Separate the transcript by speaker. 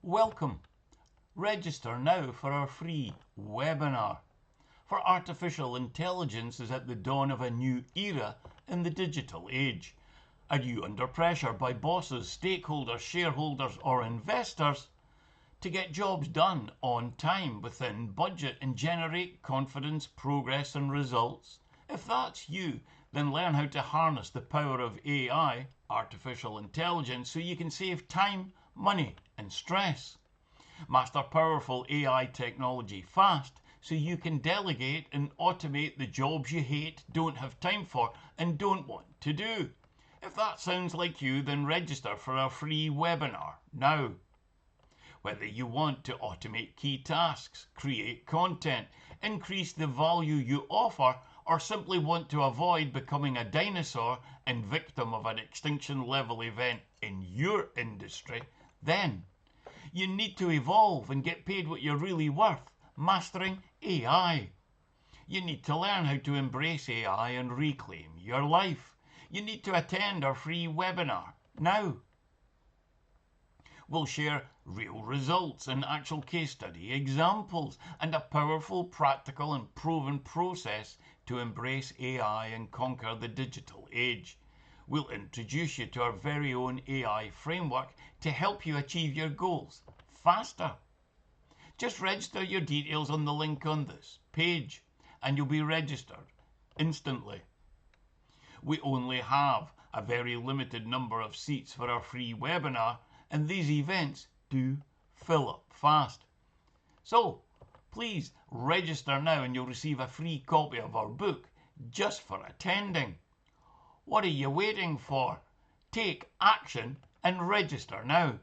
Speaker 1: Welcome. Register now for our free webinar. For artificial intelligence is at the dawn of a new era in the digital age. Are you under pressure by bosses, stakeholders, shareholders or investors to get jobs done on time, within budget and generate confidence, progress and results? If that's you, then learn how to harness the power of AI, artificial intelligence, so you can save time, money and stress. Master powerful AI technology fast so you can delegate and automate the jobs you hate, don't have time for and don't want to do. If that sounds like you, then register for our free webinar now. Whether you want to automate key tasks, create content, increase the value you offer, or simply want to avoid becoming a dinosaur and victim of an extinction level event in your industry, then you need to evolve and get paid what you're really worth, mastering AI. You need to learn how to embrace AI and reclaim your life. You need to attend our free webinar now. We'll share real results and actual case study examples and a powerful, practical and proven process to embrace AI and conquer the digital age. We'll introduce you to our very own AI framework to help you achieve your goals faster. Just register your details on the link on this page and you'll be registered instantly. We only have a very limited number of seats for our free webinar, and these events do fill up fast. So please register now and you'll receive a free copy of our book just for attending. What are you waiting for? Take action and register now.